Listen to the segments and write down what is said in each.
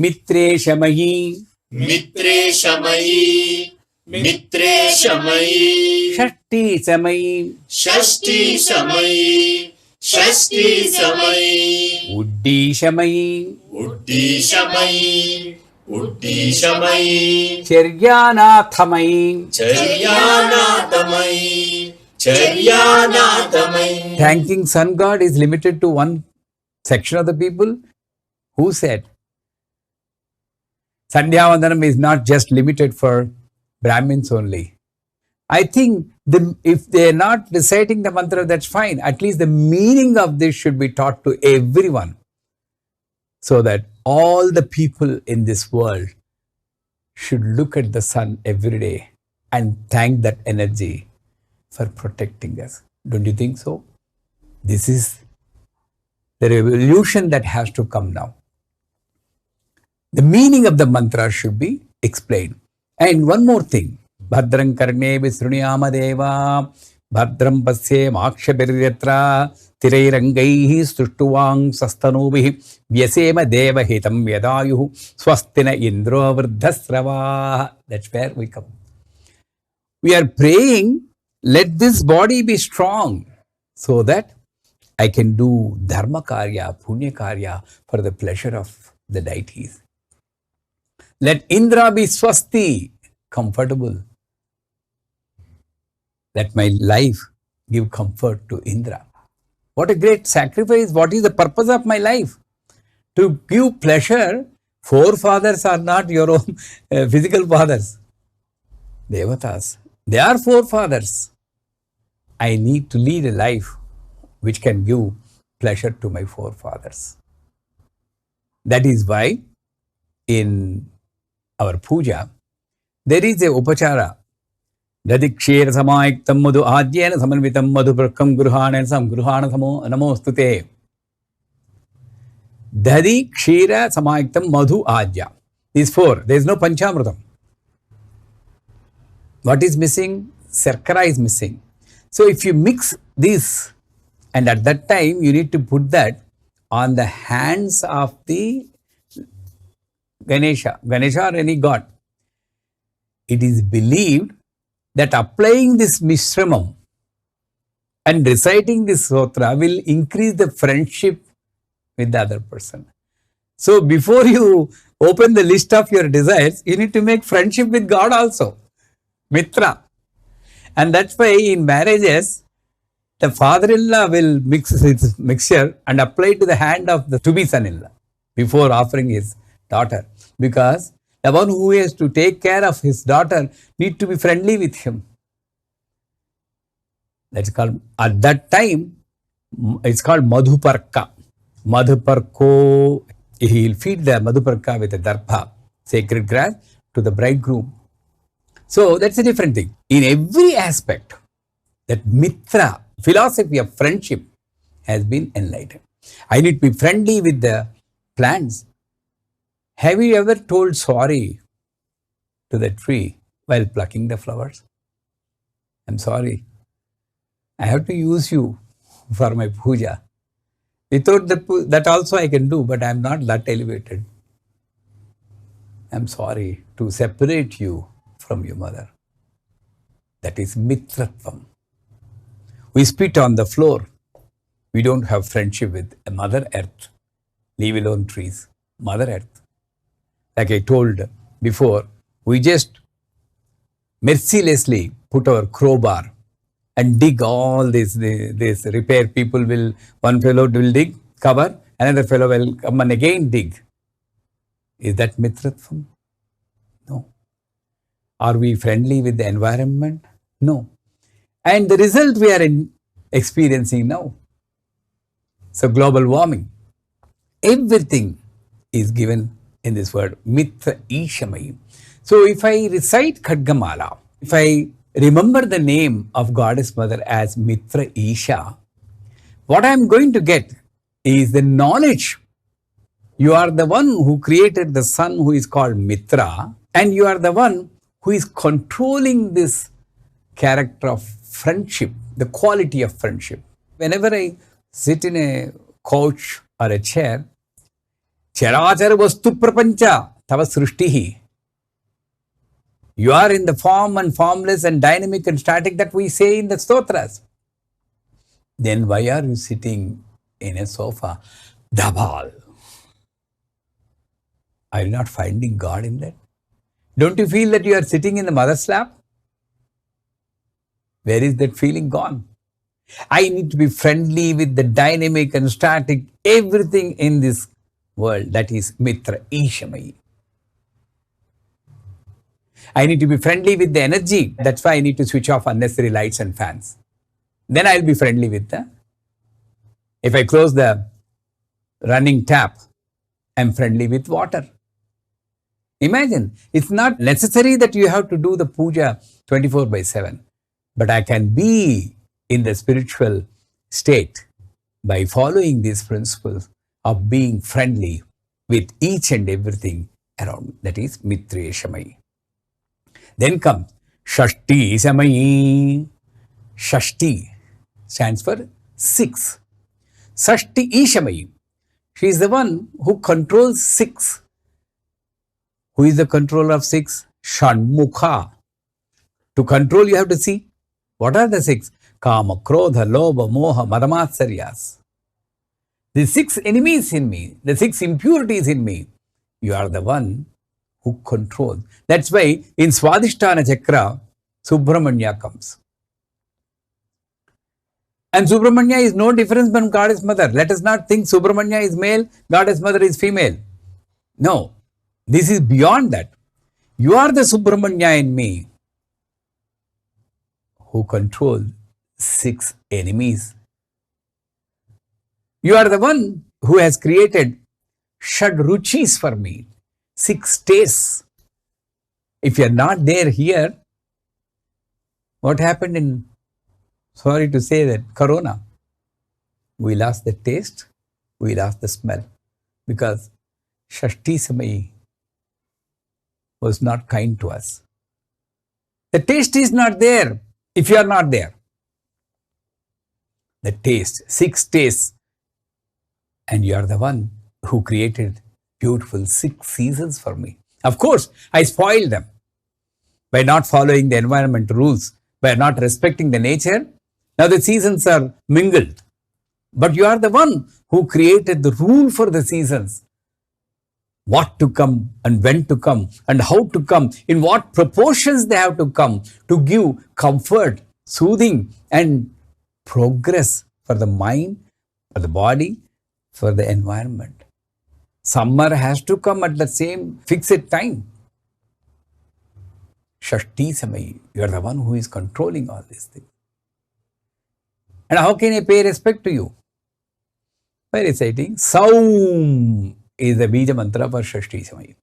मित्रेशमयी मित्रेशमयी मित्रेशमयी षष्टिसमयी षष्टिसमयी षष्टिसमयी उड्डीशमयी उड्डीशमयी उड्डीशमयी चर्यानाथमयी चर्यानाथमयी चर्यानाथमयी. Thanking sun god is limited to one section of the people. Who said? Sandhyavandanam is not just limited for Brahmins only. I think if they are not reciting the mantra, that's fine. At least the meaning of this should be taught to everyone, so that all the people in this world should look at the sun every day and thank that energy for protecting us. Don't you think so? This is the revolution that has to come now. The meaning of the mantra should be explained. And one more thing. Bhadram karne visrunyama deva bhadram pasye makshabiryatra tirairangai suštuvang sastanubhi vyasema deva hitam vyadayuhu swastina indro vrdhasrava. That's where we come. We are praying, let this body be strong so that I can do dharma karya, punya karya for the pleasure of the deities. Let Indra be swasti, comfortable. Let my life give comfort to Indra. What a great sacrifice. What is the purpose of my life? To give pleasure. Forefathers are not your own physical fathers. Devatas. They are forefathers. I need to lead a life which can give pleasure to my forefathers. That is why in our puja, there is a upachara. Dadikshera samayiktam madhu adyena samanvitam madhu prakam gruhana samgruhana namostute. Dadikshera samayiktam madhu adya. These four. There is no panchamrutam. What is missing? Sarkara is missing. So if you mix this, and at that time you need to put that on the hands of the Ganesha or any god. It is believed that applying this mishramam and reciting this sutra will increase the friendship with the other person. So before you open the list of your desires, you need to make friendship with God also. Mitra. And that's why in marriages, the father-in-law will mix his mixture and apply it to the hand of the to-be son-in-law before offering his daughter. Because the one who has to take care of his daughter need to be friendly with him. That's called, at that time, it's called Madhuparka. Madhuparko, he will feed the Madhuparka with a darpa, sacred grass, to the bridegroom. So that's a different thing. In every aspect, that mitra, philosophy of friendship, has been enlightened. I need to be friendly with the plants. Have you ever told sorry to the tree while plucking the flowers? I'm sorry. I have to use you for my puja. Without that also I can do, but I'm not that elevated. I'm sorry to separate you from your mother. That is mitratvam. We spit on the floor. We don't have friendship with a Mother Earth, leave alone trees. Mother Earth. Like I told before, we just mercilessly put our crowbar and dig all this repair people will, one fellow will dig, cover, another fellow will come and again dig. Is that mitratvam? No. Are we friendly with the environment? No. And the result we are experiencing now. So global warming. Everything is given in this word, mitra ishamai. So if I recite Khadgamala, if I remember the name of Goddess Mother as Mitra Isha, what I am going to get is the knowledge. You are the one who created the sun who is called Mitra, and you are the one who is controlling this character of friendship, the quality of friendship. Whenever I sit in a couch or a chair, Charachara vastu prapancha tava srishtihi. You are in the form and formless and dynamic and static that we say in the stotras. Then why are you sitting in a sofa? Dabal. Are you not finding God in that? Don't you feel that you are sitting in the mother's lap? Where is that feeling gone? I need to be friendly with the dynamic and static, everything in this world, that is Mitra Ishamai. I need to be friendly with the energy. That's why I need to switch off unnecessary lights and fans. Then I'll be friendly with the. If I close the running tap, I'm friendly with water. Imagine, it's not necessary that you have to do the puja 24/7, but I can be in the spiritual state by following these principles of being friendly with each and everything around me. That is Mitra Shamai. Then comes Shashti Samayi. Shashti stands for 6. Shashti Ishamayi. She is the one who controls 6. Who is the controller of 6? Shanmukha. To control, you have to see. What are the 6? Kama, Krodha, Lobha, Moha, Madamatsariyas. The 6 enemies in me, the 6 impurities in me, you are the one who controls. That's why in Swadhisthana Chakra, Subramanya comes. And Subramanya is no difference from Goddess Mother. Let us not think Subramanya is male, Goddess Mother is female. No, this is beyond that. You are the Subramanya in me who controls 6 enemies. You are the one who has created Shad Ruchis for me, 6 tastes. If you are not there here, what happened in, sorry to say that, Corona? We lost the taste, we lost the smell, because Shashti Samayi was not kind to us. The taste is not there if you are not there. The taste, 6 tastes, and you are the one who created beautiful 6 seasons for me. Of course, I spoiled them by not following the environment rules, by not respecting the nature. Now the seasons are mingled. But you are the one who created the rule for the seasons. What to come and when to come and how to come, in what proportions they have to come to give comfort, soothing and progress for the mind, for the body, for the environment. Summer has to come at the same fixed time. Shashti Samayi, you are the one who is controlling all these things. And how can I pay respect to you? By reciting Saum is the Bija mantra for Shashti Samayi.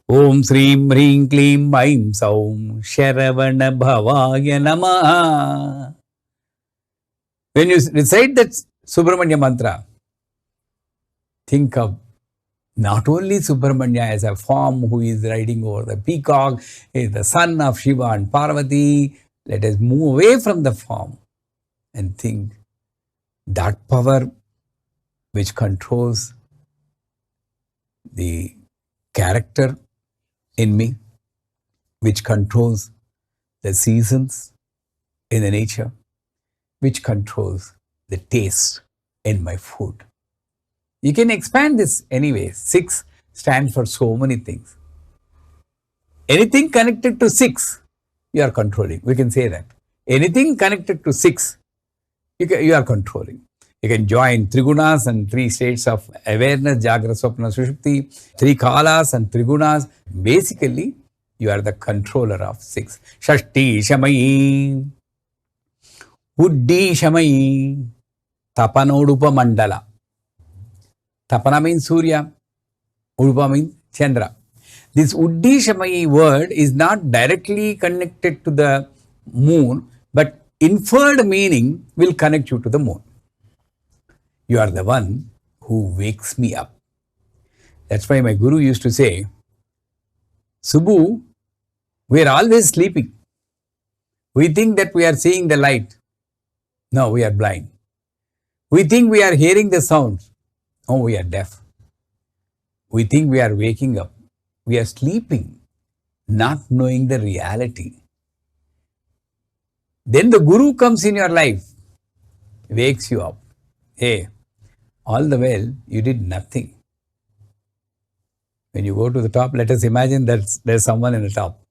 Om Srim Hrim Klim Aim Saum Sharavana Bhavaya Namaha. When you recite that Subramanya mantra, think of not only Subramanya as a form who is riding over the peacock, is the son of Shiva and Parvati. Let us move away from the form and think that power which controls the character in me, which controls the seasons in the nature, which controls the taste in my food. You can expand this anyway. 6 stands for so many things. Anything connected to 6, you are controlling. We can say that. Anything connected to 6, you are controlling. You can join Trigunas and 3 states of awareness, Jagra, Swapna, Sushupti, 3 Kalas and Trigunas. Basically, you are the controller of 6. Shashti Shamayi, Uddhi Shamayi, Tapanodupa Mandala. Tapana means Surya, Udupa means Chandra. This Uddhi Shamayi word is not directly connected to the moon, but inferred meaning will connect you to the moon. You are the one who wakes me up. That's why my guru used to say, Subbu, we are always sleeping. We think that we are seeing the light. No, we are blind. We think we are hearing the sounds. Oh, we are deaf. We think we are waking up. We are sleeping, not knowing the reality. Then the Guru comes in your life, wakes you up. Hey, all the while you did nothing. When you go to the top, let us imagine that there's someone in the top.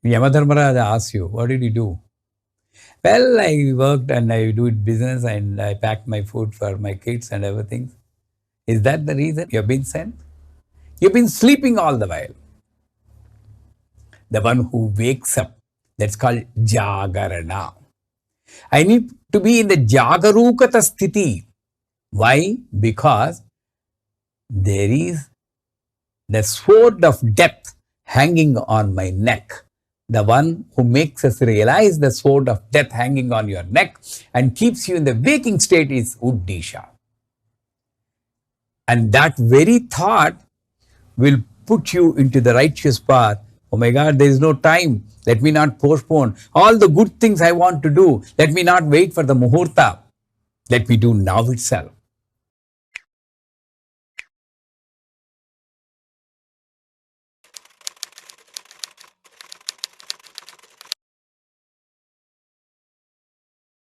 Yamadharmaraja asks you, what did you do? Well, I worked and I do business and I packed my food for my kids and everything. Is that the reason you have been sent? You've been sleeping all the while. The one who wakes up, that's called Jagarana. I need to be in the Jagarukata sthiti. Why? Because there is the sword of death hanging on my neck. The one who makes us realize the sword of death hanging on your neck and keeps you in the waking state is Uddisha. And that very thought will put you into the righteous path. Oh my God, there is no time. Let me not postpone. All the good things I want to do, let me not wait for the muhurta. Let me do now itself.